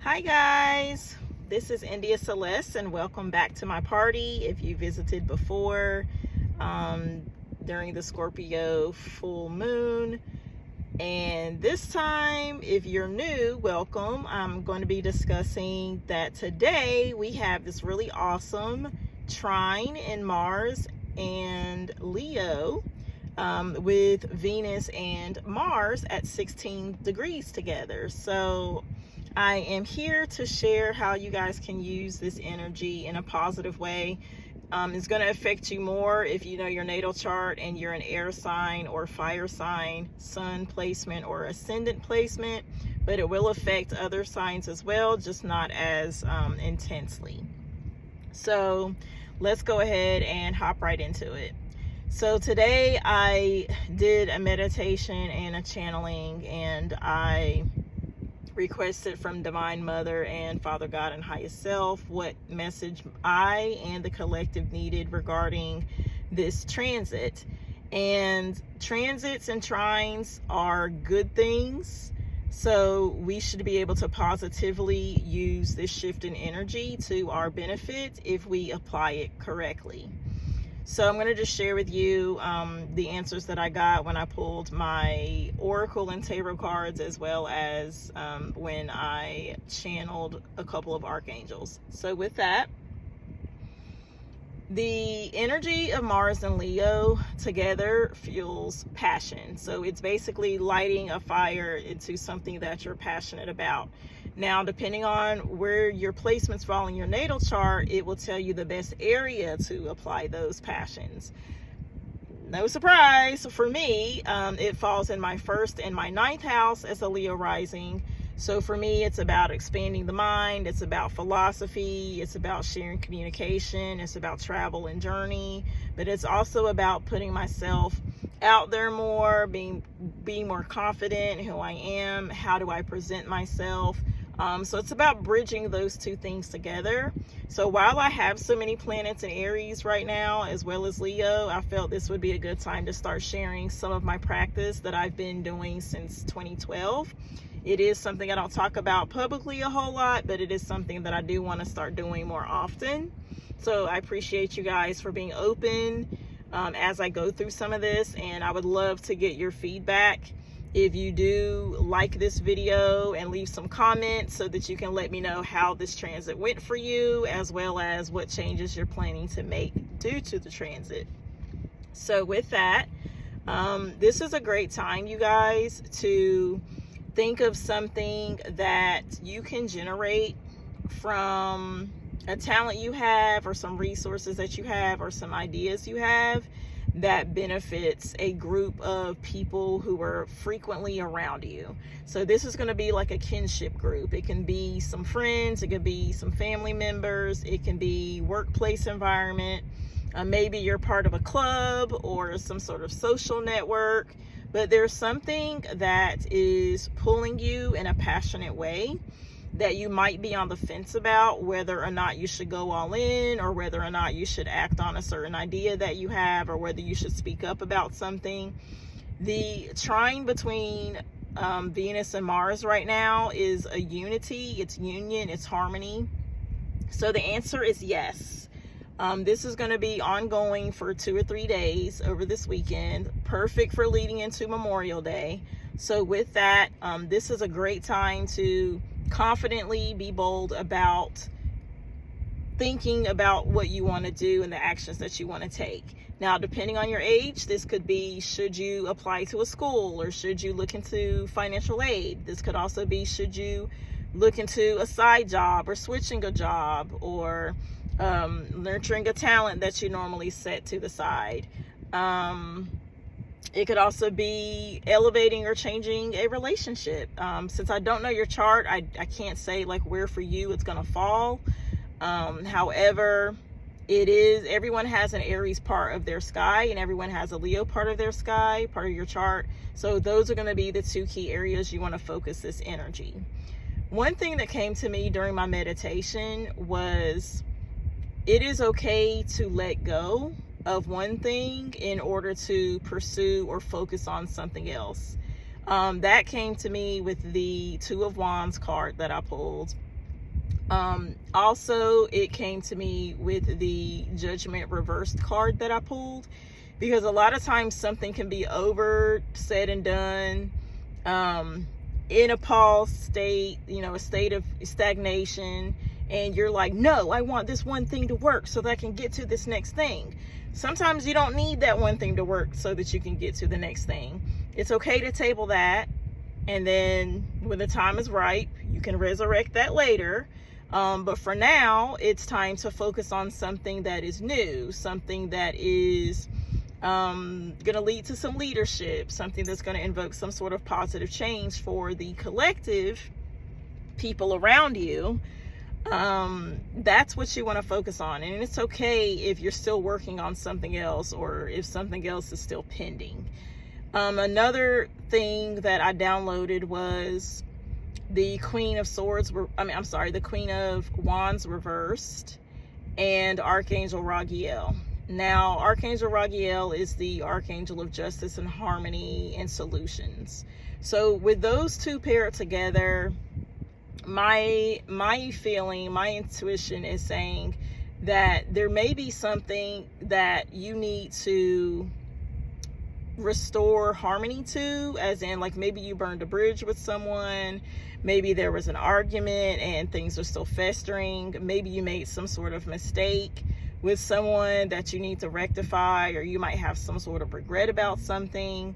Hi guys, this is India Celeste and welcome back to my party. If you visited before during the Scorpio full moon, and this time if you're new, welcome. I'm going to be discussing that today we have this really awesome trine in Mars and Leo, with Venus and Mars at 16 degrees together. So I am here to share how you guys can use this energy in a positive way. It's going to affect you more if you know your natal chart and you're an air sign or fire sign, sun placement or ascendant placement, but it will affect other signs as well, just not as intensely. So let's go ahead and hop right into it. So today I did a meditation and a channeling, and I requested from Divine Mother and Father God and Highest Self what message I and the collective needed regarding this transit. And transits and trines are good things, so we should be able to positively use this shift in energy to our benefit if we apply it correctly. So I'm going to just share with you the answers that I got when I pulled my Oracle and Tarot cards, as well as when I channeled a couple of archangels. So with that, the energy of Mars and Leo together fuels passion. So it's basically lighting a fire into something that you're passionate about. Now, depending on where your placements fall in your natal chart, it will tell you the best area to apply those passions. No surprise for me, it falls in my first and my ninth house as a Leo rising. So for me, it's about expanding the mind. It's about philosophy. It's about sharing communication. It's about travel and journey. But it's also about putting myself out there more, being more confident in who I am. How do I present myself? So it's about bridging those two things together. So while I have so many planets in Aries right now, as well as Leo, I felt this would be a good time to start sharing some of my practice that I've been doing since 2012. It is something I don't talk about publicly a whole lot, but it is something that I do want to start doing more often. So I appreciate you guys for being open as I go through some of this, and I would love to get your feedback. If you do like this video, and leave some comments so that you can let me know how this transit went for you, as well as what changes you're planning to make due to the transit. So with that, this is a great time, you guys, to think of something that you can generate from a talent you have, or some resources that you have, or some ideas you have that benefits a group of people who are frequently around you. So this is going to be like a kinship group. It can be some friends, it could be some family members, it can be workplace environment. Maybe you're part of a club or some sort of social network, but there's something that is pulling you in a passionate way that you might be on the fence about whether or not you should go all in, or whether or not you should act on a certain idea that you have, or whether you should speak up about something. The trine between Venus and Mars right now is a unity, it's union, it's harmony. So the answer is yes. This is going to be ongoing for 2 or 3 days over this weekend, perfect for leading into Memorial Day. So with that, this is a great time to confidently be bold about thinking about what you want to do and the actions that you want to take. Now, depending on your age, this could be, should you apply to a school, or should you look into financial aid? This could also be, should you look into a side job, or switching a job, or nurturing a talent that you normally set to the side. It could also be elevating or changing a relationship. Since I don't know your chart, I can't say like where for you it's going to fall. However, it is, everyone has an Aries part of their sky, and everyone has a Leo part of their sky, part of your chart. So those are going to be the two key areas you want to focus this energy. One thing that came to me during my meditation was, it is okay to let go of one thing in order to pursue or focus on something else. That came to me with the Two of Wands card that I pulled. Also, it came to me with the Judgment reversed card that I pulled, because a lot of times something can be over said and done, in a pause state, a state of stagnation, and you're like, no, I want this one thing to work so that I can get to this next thing. Sometimes you don't need that one thing to work so that you can get to the next thing. It's okay to table that, and then when the time is right, you can resurrect that later. But for now, it's time to focus on something that is new, something that is going to lead to some leadership, something that's going to invoke some sort of positive change for the collective people around you. That's what you want to focus on. And it's okay if you're still working on something else, or if something else is still pending. Another thing that I downloaded was the Queen of Wands reversed, and Archangel Raguel. Now, Archangel Raguel is the Archangel of Justice and Harmony and Solutions. So with those two paired together, my feeling, my intuition is saying that there may be something that you need to restore harmony to, as in, like, maybe you burned a bridge with someone, maybe there was an argument and things are still festering, maybe you made some sort of mistake with someone that you need to rectify, or you might have some sort of regret about something.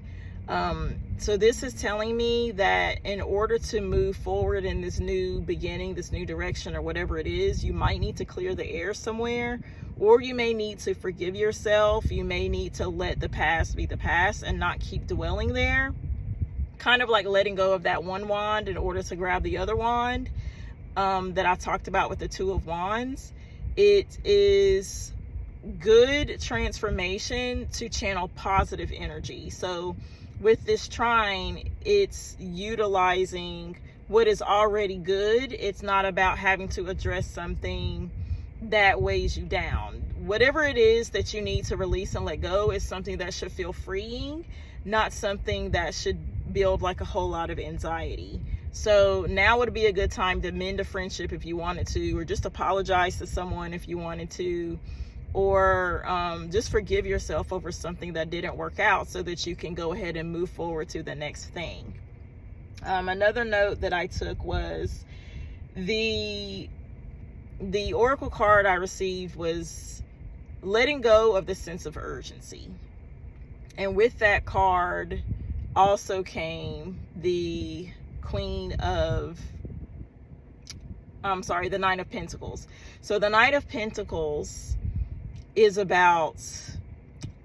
So this is telling me that in order to move forward in this new beginning, this new direction, or whatever it is, you might need to clear the air somewhere, or you may need to forgive yourself. You may need to let the past be the past and not keep dwelling there. Kind of like letting go of that one wand in order to grab the other wand that I talked about with the Two of Wands. It is good transformation to channel positive energy. So with this trine, it's utilizing what is already good. It's not about having to address something that weighs you down. Whatever it is that you need to release and let go is something that should feel freeing, not something that should build like a whole lot of anxiety. So now would be a good time to mend a friendship if you wanted to, or just apologize to someone if you wanted to, or just forgive yourself over something that didn't work out so that you can go ahead and move forward to the next thing. Another note that I took was the oracle card I received was letting go of the sense of urgency. And with that card also came the the Nine of Pentacles. So the Knight of Pentacles is about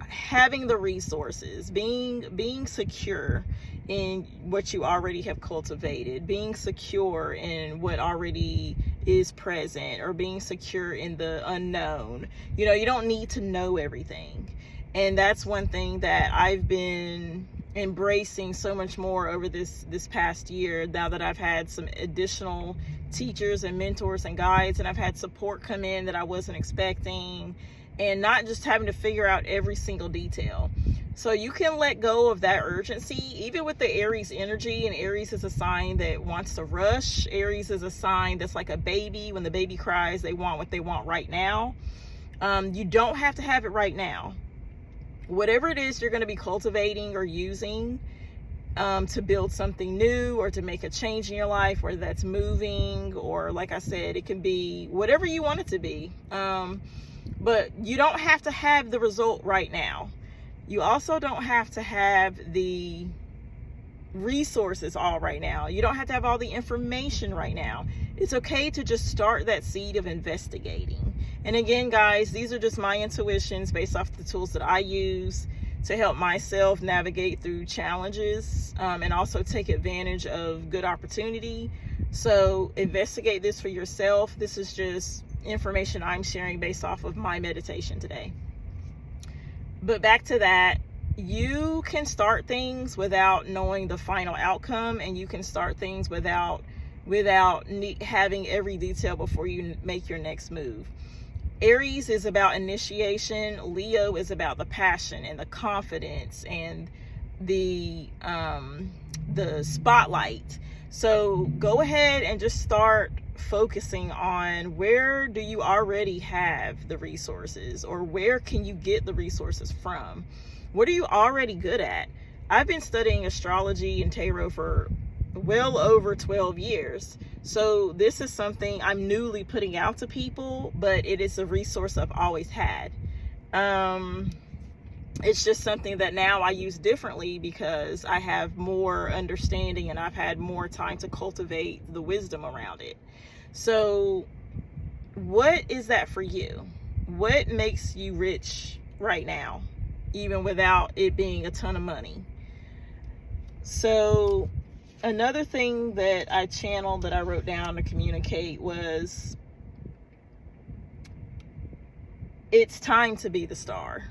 having the resources, being secure in what you already have cultivated, being secure in what already is present, or being secure in the unknown. You don't need to know everything. And that's one thing that I've been embracing so much more over this past year, now that I've had some additional teachers and mentors and guides, and I've had support come in that I wasn't expecting, and not just having to figure out every single detail. So you can let go of that urgency, even with the Aries energy. And Aries is a sign that wants to rush. Aries is a sign that's like a baby. When the baby cries, they want what they want right now. You don't have to have it right now. Whatever it is you're going to be cultivating or using to build something new, or to make a change in your life, whether that's moving, or, like I said, it can be whatever you want it to be. But you don't have to have the result right now. You also don't have to have the resources all right now. You don't have to have all the information right now. It's okay to just start that seed of investigating. And again, guys, these are just my intuitions based off the tools that I use to help myself navigate through challenges, and also take advantage of good opportunity. So investigate this for yourself. This is just information I'm sharing based off of my meditation today. But back to that, you can start things without knowing the final outcome, and you can start things without having every detail before you make your next move. Aries is about initiation. Leo is about the passion and the confidence and the spotlight. So go ahead and just start focusing on where do you already have the resources, or where can you get the resources from? What are you already good at? I've been studying astrology and tarot for well over 12 years. So this is something I'm newly putting out to people, but it is a resource I've always had. It's just something that now I use differently because I have more understanding and I've had more time to cultivate the wisdom around it. So what is that for you? What makes you rich right now, even without it being a ton of money? So another thing that I channeled, that I wrote down to communicate, was it's time to be the star.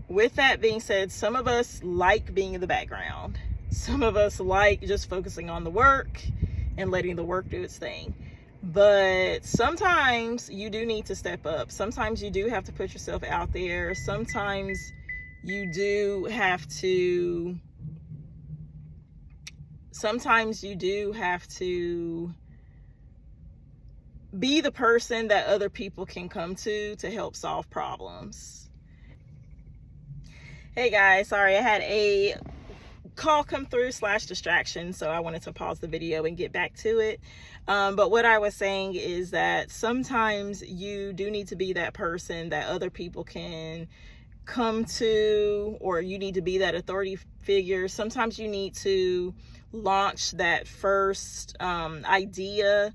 With that being said, some of us like being in the background. Some of us like just focusing on the work and letting the work do its thing. But sometimes you do need to step up. Sometimes you do have to put yourself out there. Sometimes you do have to be the person that other people can come to help solve problems. Hey guys, sorry, I had a call come through / distraction, so I wanted to pause the video and get back to it. But what I was saying is that sometimes you do need to be that person that other people can come to, or you need to be that authority figure. Sometimes you need to launch that first idea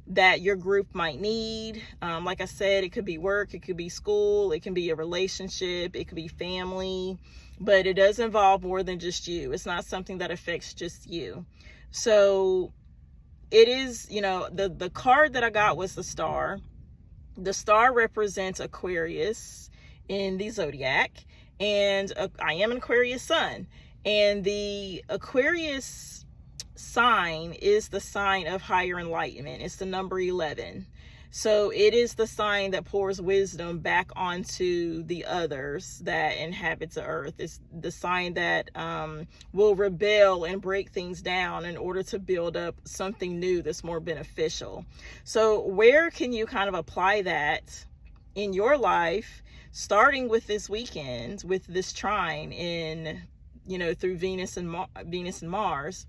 that your group might need. Like I said, it could be work, it could be school, it can be a relationship, it could be family, but it does involve more than just you. It's not something that affects just you. So it is, the card that I got was the star. The star represents Aquarius in the zodiac, and I am an Aquarius sun, and the Aquarius sign is the sign of higher enlightenment. It's the number 11. So it is the sign that pours wisdom back onto the others that inhabit the earth. It's the sign that will rebel and break things down in order to build up something new that's more beneficial. So where can you kind of apply that in your life, starting with this weekend, with this trine in, through Venus and Mars?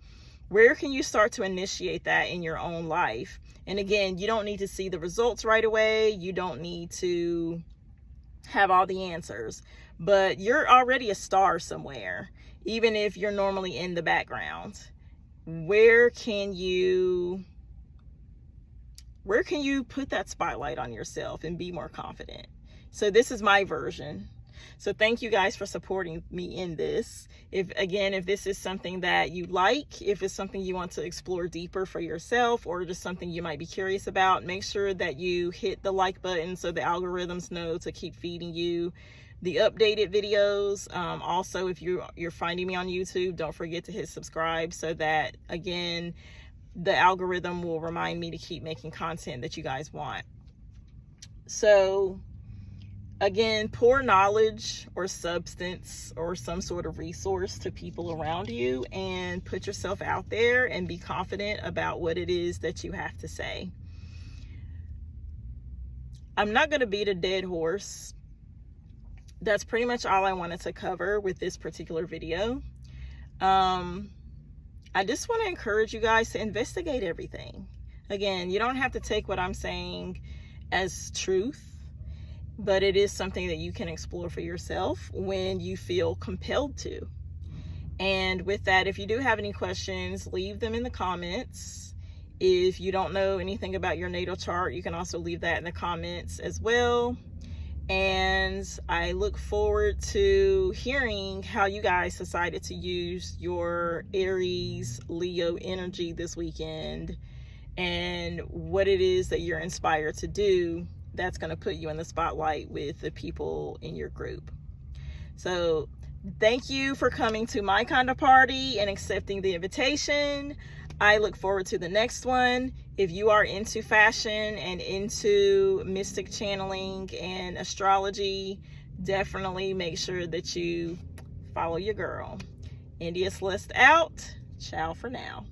Where can you start to initiate that in your own life? And again, you don't need to see the results right away. You don't need to have all the answers, but you're already a star somewhere, even if you're normally in the background. Where can you put that spotlight on yourself and be more confident? So this is my version. So thank you guys for supporting me in this. If this is something that you like, if it's something you want to explore deeper for yourself, or just something you might be curious about, make sure that you hit the like button so the algorithms know to keep feeding you the updated videos. Also, if you're finding me on YouTube, don't forget to hit subscribe so that, again, the algorithm will remind me to keep making content that you guys want. So again, pour knowledge or substance or some sort of resource to people around you, and put yourself out there and be confident about what it is that you have to say. I'm not going to beat a dead horse. That's pretty much all I wanted to cover with this particular video. I just want to encourage you guys to investigate everything. Again, you don't have to take what I'm saying as truth, but it is something that you can explore for yourself when you feel compelled to. And with that, if you do have any questions, leave them in the comments. If you don't know anything about your natal chart, you can also leave that in the comments as well. And I look forward to hearing how you guys decided to use your Aries Leo energy this weekend, and what it is that you're inspired to do that's going to put you in the spotlight with the people in your group. So thank you for coming to my kind of party and accepting the invitation. I look forward to the next one. If you are into fashion and into mystic channeling and astrology, definitely make sure that you follow your girl. India Celeste out. Ciao for now.